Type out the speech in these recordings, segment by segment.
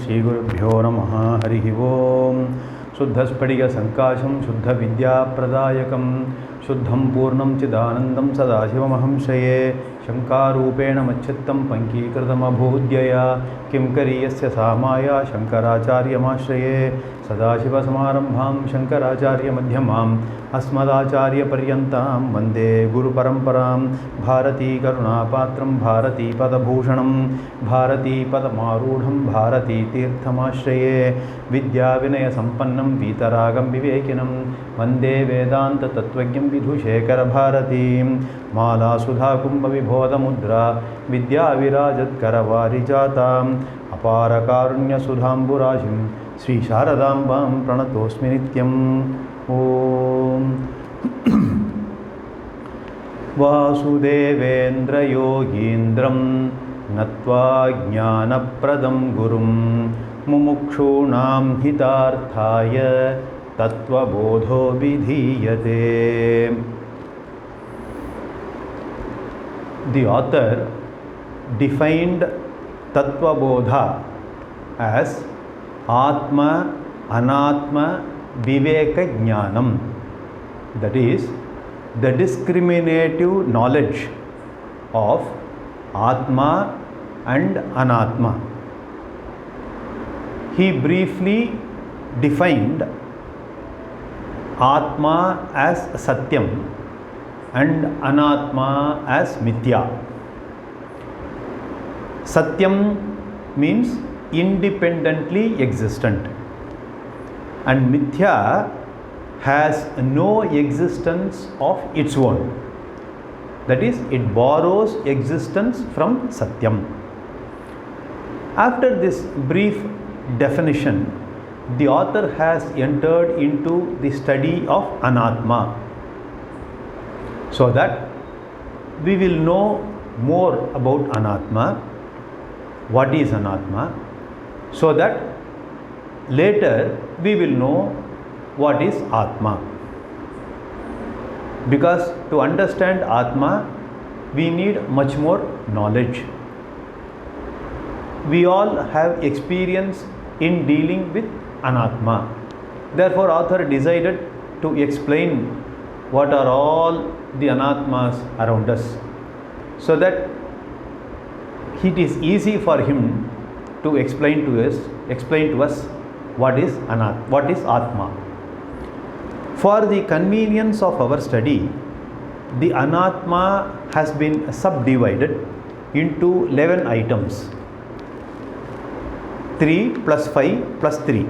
Shri Gurubhyo Namaha Harihi Om. Shuddhaspadiga Sankasham Shuddha Vidya Pradayakam Shuddham Purnam Chidanandam Sadashivam Shaye Shankarupena Machittam Pankikritam Abhodhyaya Kim Kariyasya Samaya Shankaracharya Mashraye Sadashiva Samarambham Shankaracharya Madhyamam Asmadacharya Paryantam Vande Guru Paramparam Bharati Karunapatram Bharati Padabhushanam Bharati Padamarudham Bharati Tirthamashraye Vidya Vinaya Sampannam Vitaragam Vivekinam Vande Vedanta Tattvabodha Vidhushekara Bharati Mala Sudha Kumbha Vibhoda Mudra Vidya Virajat Karavarijata Apara Karunya Sudhamburajim Sri Sharadambam Pranatosmi Nityam Om Vasudevendra Yogindram Natva Jnanapradam Gurum Mumukshunam Hitarthaya Tattvabodho Vidhiyate. The author defined Tattvabodha as Atma, Anatma, Viveka Jnanam, that is, the discriminative knowledge of Atma and Anatma. He briefly defined Atma as Satyam and Anatma as Mithya. Satyam means independently existent, and Mithya has no existence of its own. That is, it borrows existence from Satyam. After this brief definition, the author has entered into the study of Anatma, so that we will know more about Anatma, what is Anatma, so that later we will know what is Atma. Because to understand Atma, we need much more knowledge. We all have experience in dealing with Anatma. Therefore, author decided to explain what are all the Anatmas around us, so that it is easy for him to explain to us what is Atma. For the convenience of our study, the Anatma has been subdivided into 11 items. 3 plus 5 plus 3,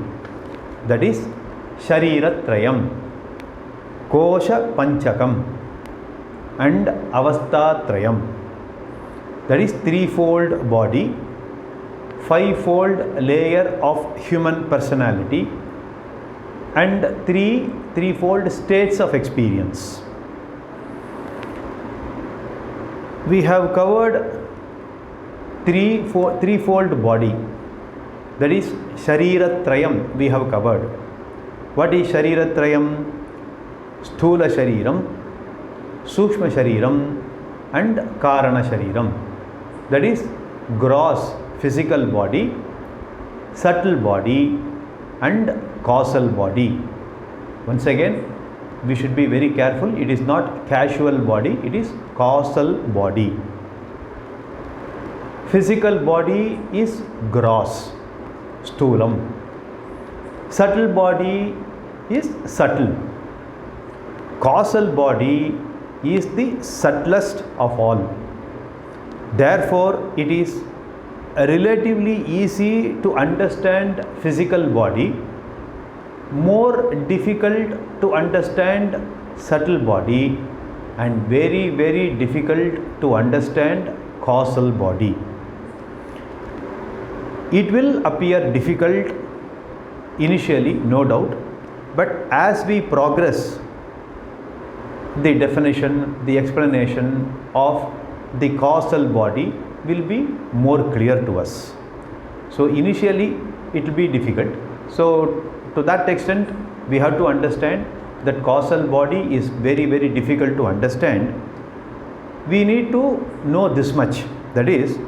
that is Shariratrayam, Kosha Panchakam and Avasthatrayam, that is threefold body, fivefold layer of human personality, and threefold states of experience. We have covered threefold body, that is Shariratrayam we have covered. What is Shariratrayam? Sthula Shariram, Sukshma Shariram and Karana Shariram, that is gross physical body, subtle body and causal body. Once again, we should be very careful. It is not casual body, it is causal body. Physical body is gross, sthulam. Subtle body is subtle. Causal body is the subtlest of all. Therefore, it is relatively easy to understand physical body, more difficult to understand subtle body, and very, very difficult to understand causal body. It will appear difficult initially, no doubt, but as we progress, the definition, the explanation of the causal body will be more clear to us. So initially it will be difficult. So to that extent, we have to understand that causal body is very, very difficult to understand. We need to know this much, that is,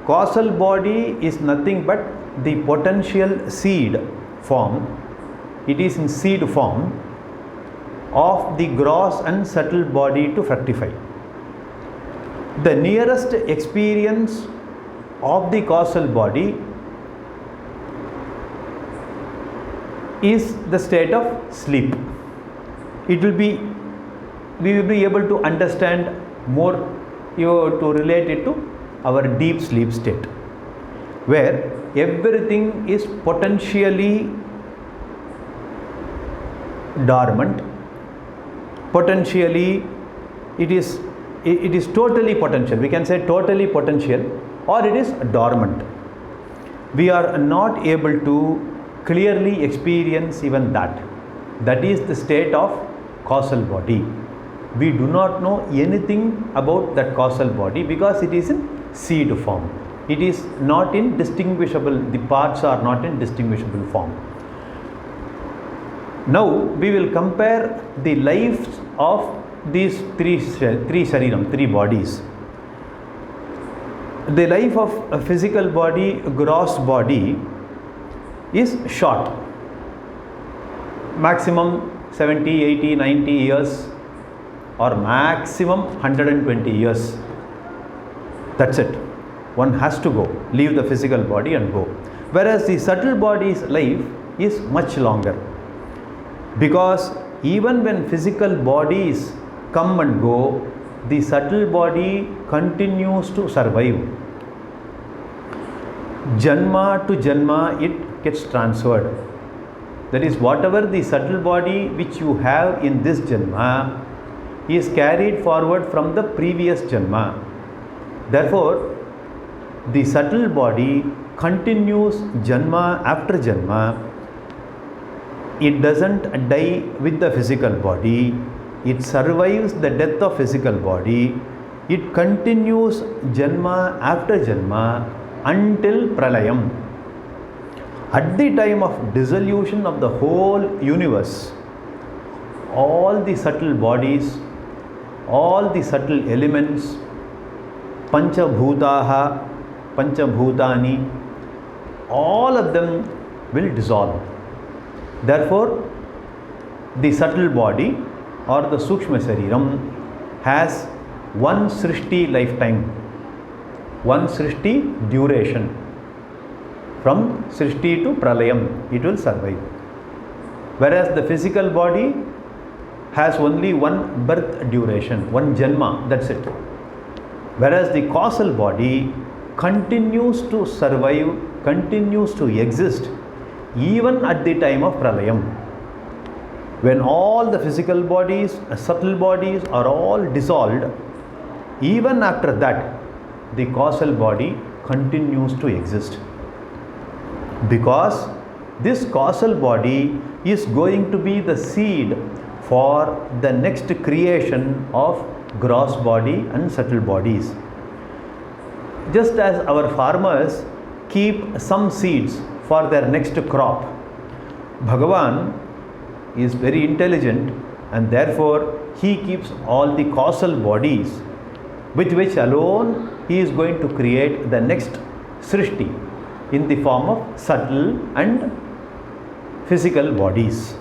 causal body is nothing but the potential seed form. It is in seed form of the gross and subtle body to fructify. The nearest experience of the causal body is the state of sleep. We will be able to understand more, to relate it to our deep sleep state, where everything is potentially dormant. Potentially, it is totally potential. We can say totally potential, or it is dormant. We are not able to clearly experience even that. That is the state of causal body. We do not know anything about that causal body because it is in seed form. It is not in distinguishable, the parts are not in distinguishable form. Now we will compare the lives of these three shariram, three bodies. The life of a physical body, gross body, is short. Maximum 70, 80, 90 years, or maximum 120 years. That's it. One has to go, leave the physical body and go. Whereas the subtle body's life is much longer. Because even when physical bodies come and go, the subtle body continues to survive. Janma to janma, it gets transferred. That is, whatever the subtle body which you have in this janma is carried forward from the previous janma. Therefore, the subtle body continues janma after janma. It doesn't die with the physical body. It survives the death of physical body. It continues janma after janma until pralayam. At the time of dissolution of the whole universe, all the subtle bodies, all the subtle elements, panchabhutaha, panchabhutani, all of them will dissolve. Therefore, the subtle body or the Sukshma Shariram has one Srishti lifetime, one Srishti duration. From Srishti to Pralayam, it will survive. Whereas the physical body has only one birth duration, one Janma, that's it. Whereas the causal body continues to survive, continues to exist even at the time of Pralayam. When all the physical bodies, subtle bodies are all dissolved, even after that, the causal body continues to exist. Because this causal body is going to be the seed for the next creation of gross body and subtle bodies. Just as our farmers keep some seeds for their next crop, Bhagavan is very intelligent and therefore he keeps all the causal bodies with which alone he is going to create the next Srishti in the form of subtle and physical bodies.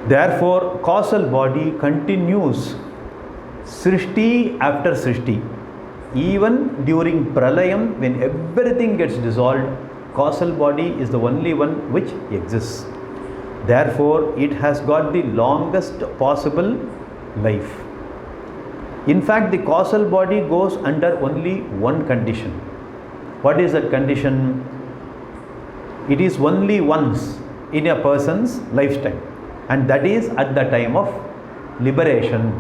Therefore, causal body continues Srishti after Srishti. Even during Pralayam, when everything gets dissolved, causal body is the only one which exists. Therefore, it has got the longest possible life. In fact, the causal body goes under only one condition. What is that condition? It is only once in a person's lifetime, and that is at the time of liberation,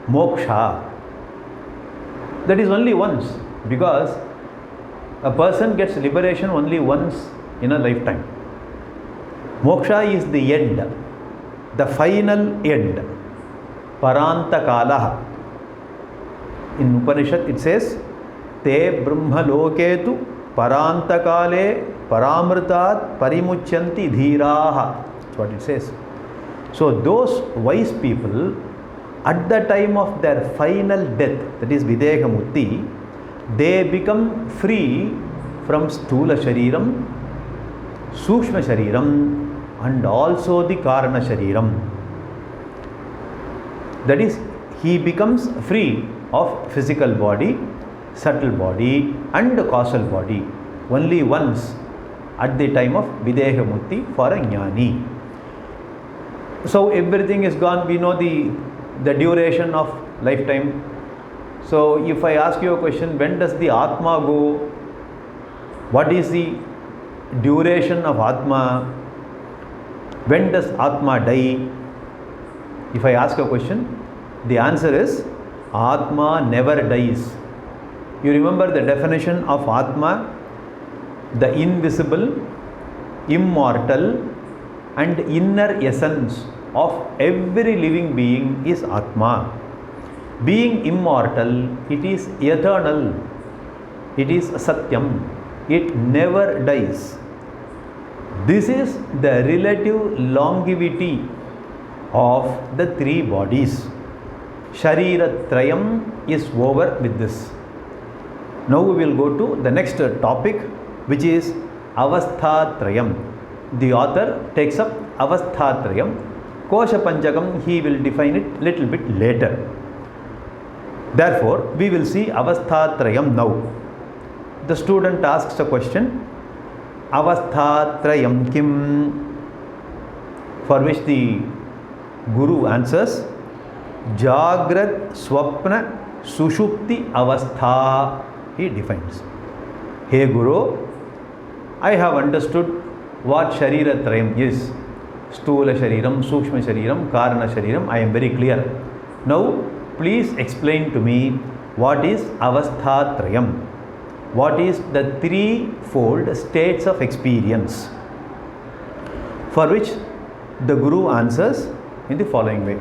Móksa. That is only once, because a person gets liberation only once in a lifetime. Móksha is the end, the final end. Paranta kalaha. In Upanishad it says, Te brahma loketu paranta kale paramritat parimuchanti dhiraha. That's what it says. So those wise people, at the time of their final death, that is Videha Mutti, they become free from Stula Shariram, Sukshma Shariram, and also the Karana Shariram. That is, he becomes free of physical body, subtle body, and causal body only once at the time of Videha Mukti for a Jnani. So everything is gone. We know the duration of lifetime. So if I ask you a question, when does the Atma go? What is the duration of Atma? When does Atma die? If I ask a question, the answer is Atma never dies. You remember the definition of Atma? The invisible, immortal, and inner essence of every living being is Atma. Being immortal, it is eternal, it is Satyam, it never dies. This is the relative longevity of the three bodies. Sharira Trayam is over with this. Now we will go to the next topic, which is Avastha Trayam. The author takes up Avastha Trayam. Kosha Panchakam, he will define it little bit later. Therefore, we will see Avastha Trayam now. The student asks a question, Avastha Trayam Kim? For which the Guru answers, Jagrat Swapna Sushupti Avastha, he defines. Hey Guru, I have understood what Sharira Trayam is. Stula Shariram, Sukshma Shariram, Karana Shariram, I am very clear. Now, please explain to me what is Avastha Trayam. What is the threefold states of experience? For which the Guru answers in the following way.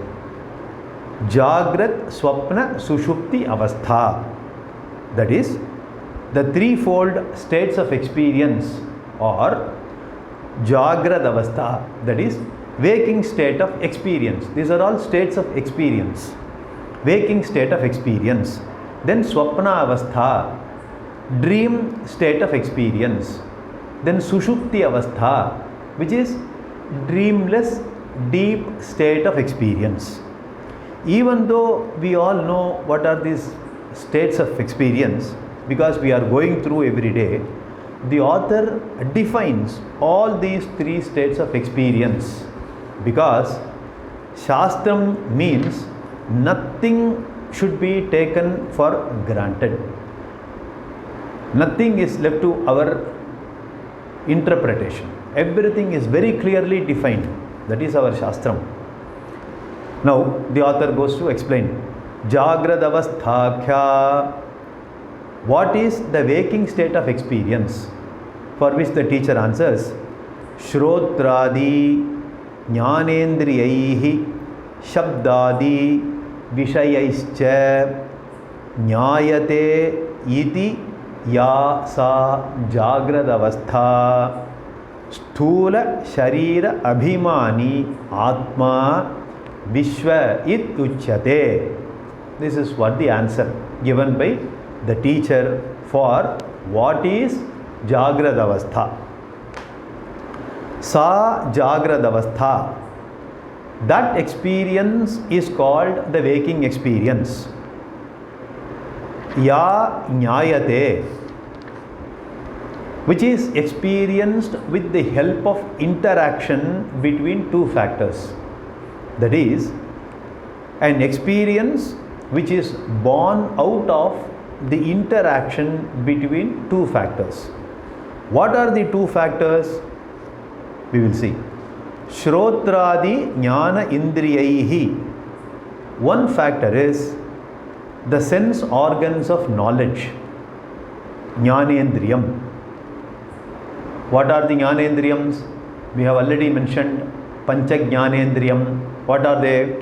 Jagrat Swapna Sushupti Avastha. That is, the threefold states of experience are Jagrat Avastha, that is, waking state of experience. These are all states of experience. Waking state of experience. Then Swapna Avastha, dream state of experience. Then Sushupti Avastha, which is dreamless, deep state of experience. Even though we all know what are these states of experience, because we are going through every day, the author defines all these three states of experience, because Shastram means nothing should be taken for granted. Nothing is left to our interpretation. Everything is very clearly defined. That is our Shastram. Now the author goes to explain Jagrad Avasthakhya. What is the waking state of experience? For which the teacher answers, Shrotradi Jnanendriyaihi Shabdadi Vishayaischa Nyayate Iti Ya Sa Jagrad Avastha Sthula Sharira Abhimani Atma Vishwa It Uchyate. This is what the answer given by the teacher for what is Jagrad Avastha. Sa Jagrad Avastha. That experience is called the waking experience. Ya Nyayate, which is experienced with the help of interaction between two factors. That is, an experience which is born out of the interaction between two factors. What are the two factors? We will see. Shrotradi Jnana Indriyaihi. One factor is the sense organs of knowledge. Jnanendriyam. What are the Jnanendriyams? We have already mentioned Pancha Jnanendriyam. What are they?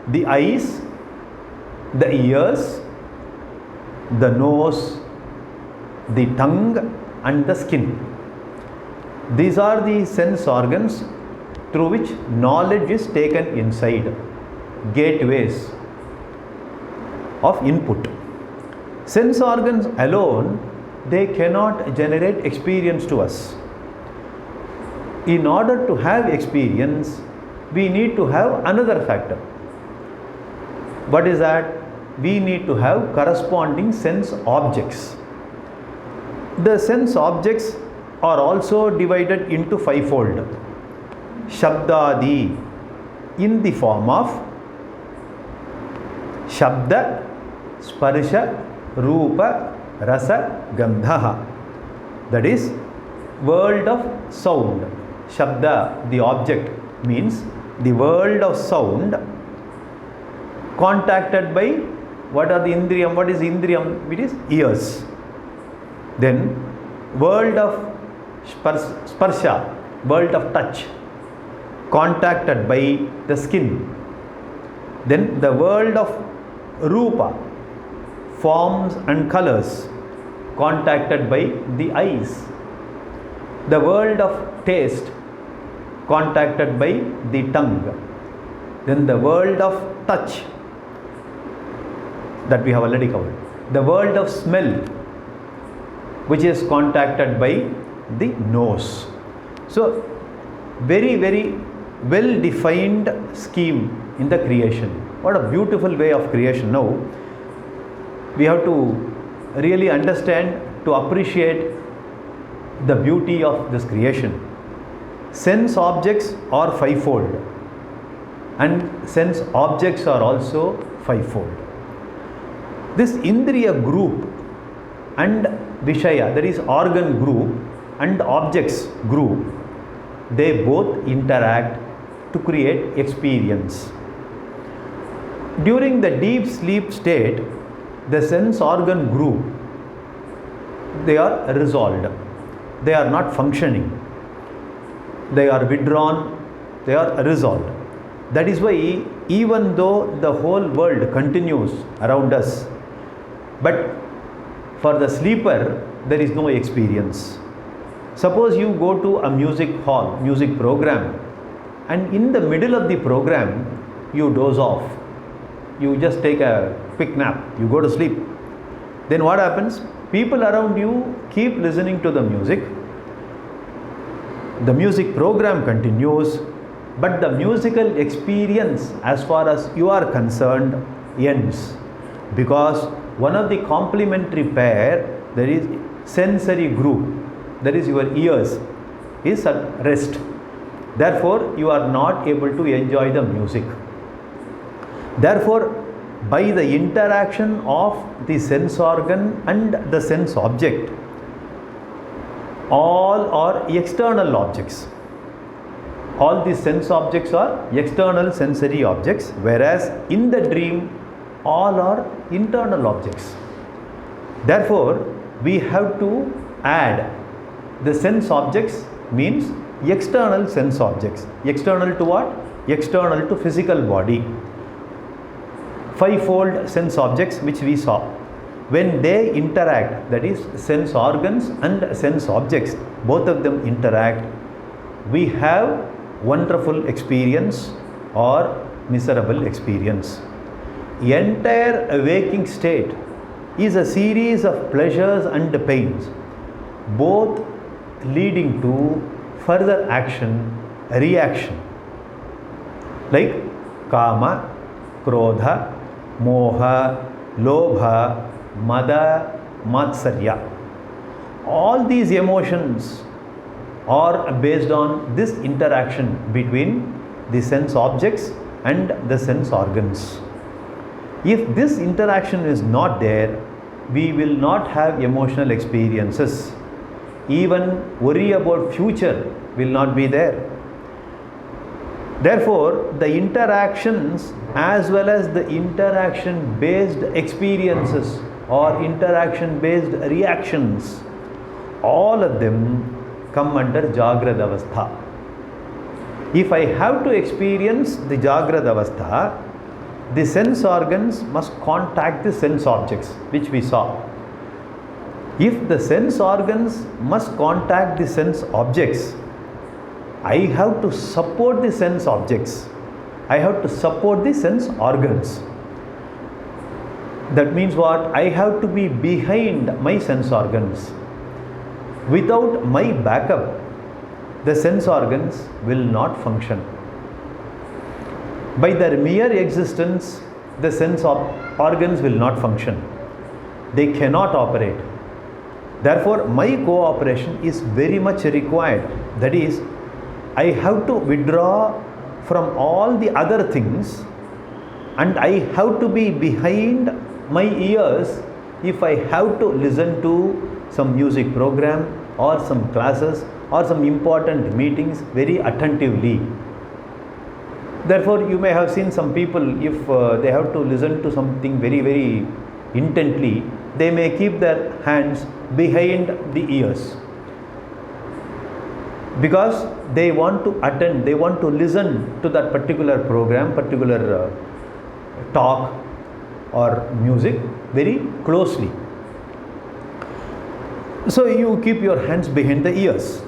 The eyes, the ears, the nose, the tongue, and the skin. These are the sense organs through which knowledge is taken inside, gateways of input. Sense organs alone, they cannot generate experience to us. In order to have experience, we need to have another factor. What is that? We need to have corresponding sense objects. The sense objects are also divided into fivefold. Shabdadi, in the form of Shabda, Sparsha, Rupa, Rasa, Gandha. That is world of sound. Shabda, the object, means the world of sound contacted by what are the indriyam? What is indriyam? It is ears. Then world of sparsha, world of touch, contacted by the skin. Then the world of rupa, forms and colors, contacted by the eyes. The world of taste, contacted by the tongue. Then the world of touch, that we have already covered. The world of smell, which is contacted by the nose. So, very, very well defined scheme in the creation. What a beautiful way of creation. Now, we have to really understand, to appreciate the beauty of this creation. Sense objects are fivefold, and sense objects are also fivefold. This Indriya group and Vishaya, that is organ group, and objects group, they both interact to create experience. During the deep sleep state, the sense organ group, they are resolved. They are not functioning. They are withdrawn. They are resolved. That is why even though the whole world continues around us, but for the sleeper, there is no experience. Suppose you go to a music hall, music program, and in the middle of the program, you doze off. You just take a quick nap. You go to sleep. Then what happens? People around you keep listening to the music. The music program continues, but the musical experience, as far as you are concerned, ends. Because one of the complementary pair, there is sensory group, that is your ears, is at rest. Therefore, you are not able to enjoy the music. Therefore, by the interaction of the sense organ and the sense object, all are external objects. All these sense objects are external sensory objects, whereas in the dream, all are internal objects. Therefore, we have to add the sense objects, means external sense objects. External to what? External to physical body. Fivefold sense objects which we saw. When they interact, that is sense organs and sense objects, both of them interact, we have wonderful experience or miserable experience. Entire waking state is a series of pleasures and pains, both leading to further action, reaction, like kama, krodha, moha, lobha, mada, matsarya. All these emotions are based on this interaction between the sense objects and the sense organs. If this interaction is not there, we will not have emotional experiences. Even worry about future will not be there. Therefore, the interactions as well as the interaction based experiences or interaction based reactions, all of them come under Jagrad Avastha. If I have to experience the Jagrad Avastha, the sense organs must contact the sense objects, which we saw. If the sense organs must contact the sense objects, I have to support the sense objects. I have to support the sense organs. That means what? I have to be behind my sense organs. Without my backup, the sense organs will not function. By their mere existence, the sense organs will not function. They cannot operate. Therefore, my cooperation is very much required. That is, I have to withdraw from all the other things, and I have to be behind my ears if I have to listen to some music program or some classes or some important meetings very attentively. Therefore, you may have seen some people, if they have to listen to something very, very intently, they may keep their hands behind the ears, because they want to attend, they want to listen to that particular program, particular talk or music very closely. So you keep your hands behind the ears,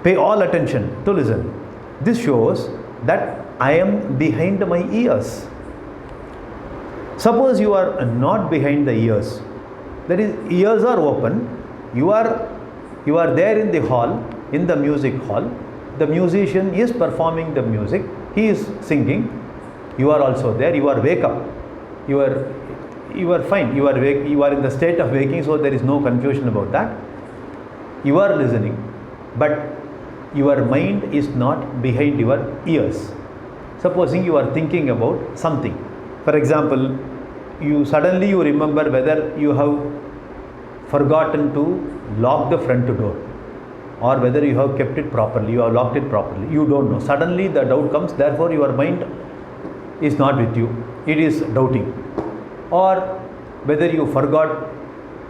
pay all attention to listen. This shows that I am behind my ears. Suppose you are not behind the ears, that is, ears are open, you are there in the hall, in the music hall, the musician is performing the music, he is singing, you are also there, you are wake up, you are fine, you are in the state of waking, so there is no confusion about that. You are listening, but your mind is not behind your ears. Supposing you are thinking about something, for example, you remember whether you have forgotten to lock the front door, or whether you have kept it properly, you have locked it properly, you don't know. Suddenly the doubt comes, therefore your mind is not with you, it is doubting. Or whether you forgot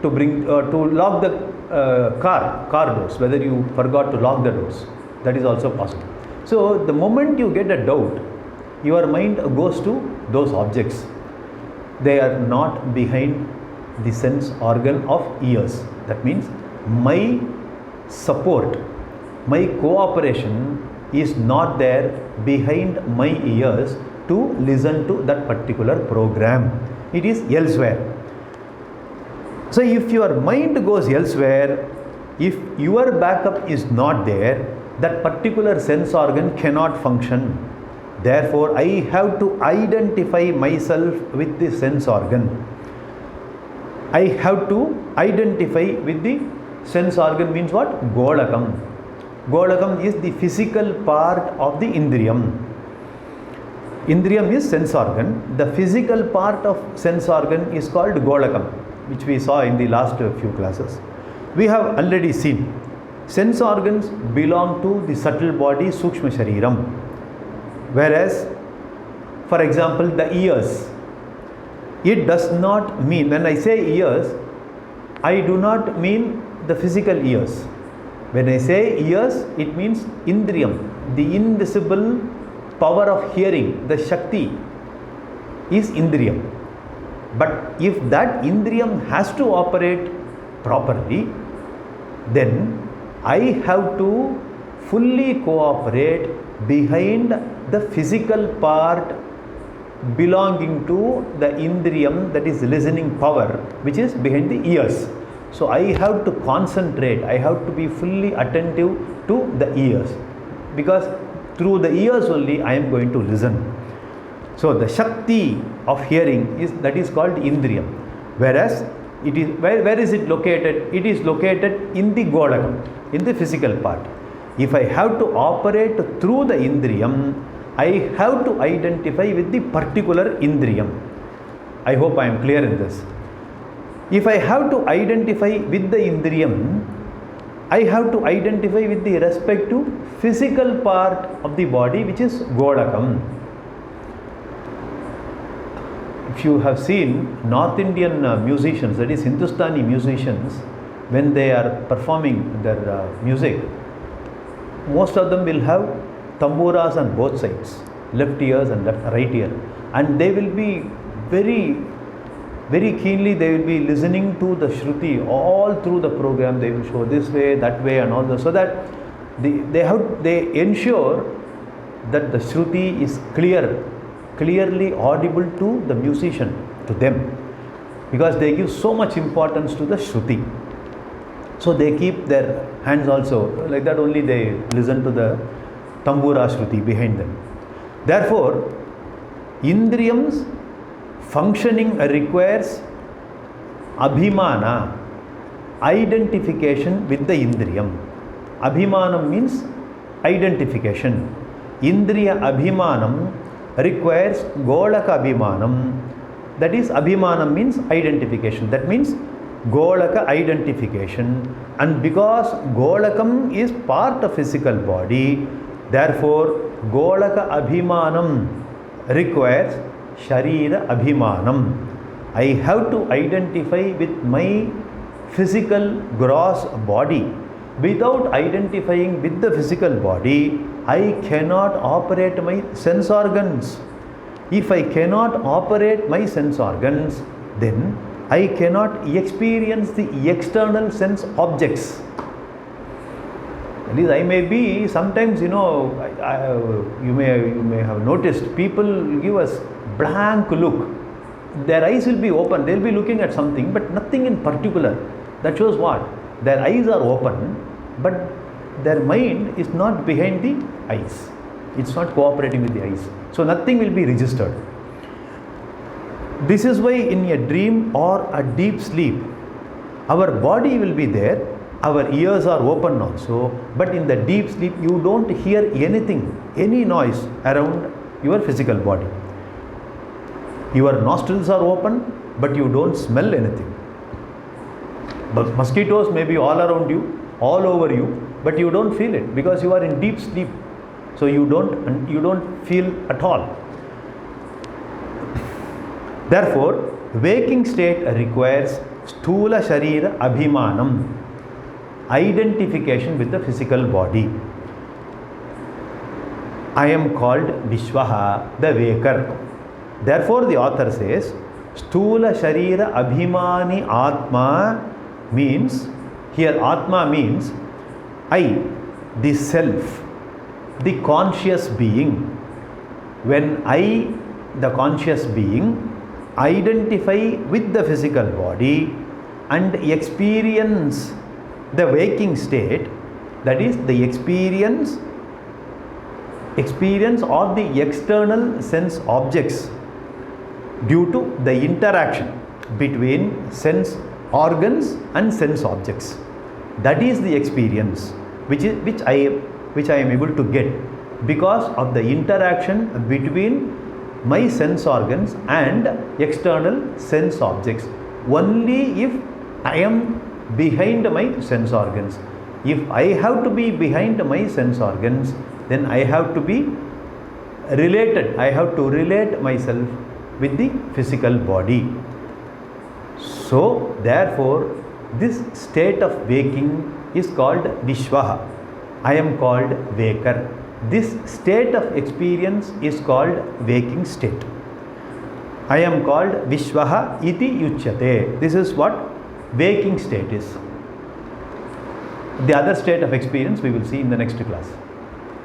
to lock the car doors, whether you forgot to lock the doors, that is also possible. So the moment you get a doubt, your mind goes to those objects. They are not behind the sense organ of ears. That means my support, my cooperation is not there behind my ears to listen to that particular program. It is elsewhere. So if your mind goes elsewhere, if your backup is not there, that particular sense organ cannot function. Therefore, I have to identify myself with the sense organ. I have to identify with the sense organ means what? Golakam. Golakam is the physical part of the Indriyam. Indriyam is sense organ. The physical part of sense organ is called Golakam, which we saw in the last few classes. We have already seen sense organs belong to the subtle body Sukshma Shariram. Whereas, for example, the ears, it does not mean, when I say ears, I do not mean the physical ears. When I say ears, it means Indriyam, the invisible power of hearing, the Shakti is Indriyam. But if that Indriyam has to operate properly, then I have to fully cooperate behind the physical part belonging to the Indriyam, that is listening power, which is behind the ears. So I have to concentrate, I have to be fully attentive to the ears, because through the ears only I am going to listen. So the Shakti of hearing is called Indriyam. Whereas it is where is it located? It is located in the Golakam, in the physical part. If I have to operate through the Indriyam, I have to identify with the particular Indriyam. I hope I am clear in this. If I have to identify with the Indriyam, I have to identify with the respective physical part of the body, which is Golakam. If you have seen North Indian musicians, that is Hindustani musicians, when they are performing their music, most of them will have tamburas on both sides, left ears and right ear, and they will be very keenly, they will be listening to the Shruti all through the program. They will show this way, that way, and all that, so that they ensure that the Shruti is clearly audible to the musician, to them. because they give so much importance to the Shruti. So they keep their hands also, like that only they listen to the Tambura Shruti behind them. Therefore, Indriyams functioning requires Abhimana, identification with the Indriyam. Abhimanam means identification. Indriya Abhimanam requires Golaka Abhimanam. That is, Abhimanam means identification. That means Golaka identification. And because Golakam is part of physical body, therefore Golaka Abhimanam requires Sharira Abhimanam. I have to identify with my physical gross body. Without identifying with the physical body, I cannot operate my sense organs. If I cannot operate my sense organs, then I cannot experience the external sense objects. At least I may be, sometimes you may have noticed, people give us blank look. Their eyes will be open, they will be looking at something, but nothing in particular. That shows what? Their eyes are open, but their mind is not behind the eyes. It's not cooperating with the eyes. So nothing will be registered. This is why in a dream or a deep sleep, our body will be there, our ears are open also, but in the deep sleep you don't hear anything, any noise around your physical body. Your nostrils are open, but you don't smell anything. But mosquitoes may be all around you, all over you, but you don't feel it because you are in deep sleep. So you don't feel at all. Therefore, waking state requires Sthula Sharira Abhimanam, identification with the physical body. I am called Vishwaha, the waker. Therefore, the author says, Sthula Sharira Abhimani Atma means, here Atma means I, the self, the conscious being. When I, the conscious being, identify with the physical body and experience the waking state, that is the experience of the external sense objects due to the interaction between sense organs and sense objects. That is the experience which I am able to get because of the interaction between my sense organs and external sense objects. Only if I am behind my sense organs. If I have to be behind my sense organs, then I have to be related. I have to relate myself with the physical body. So, therefore, this state of waking is called Vishwaha. I am called waker. This state of experience is called waking state. I am called Vishwaha iti yuchyate. This is what waking state is. The other state of experience we will see in the next class.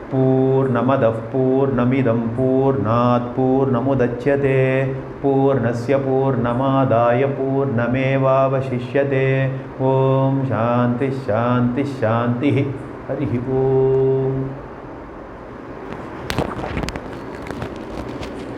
Purnamadav Purnamidam Purnat Purnamudachyate Purnasya Purnamadaya Purnameva Vashishyate. Om Shanti Shanti Shanti. Harihi Om.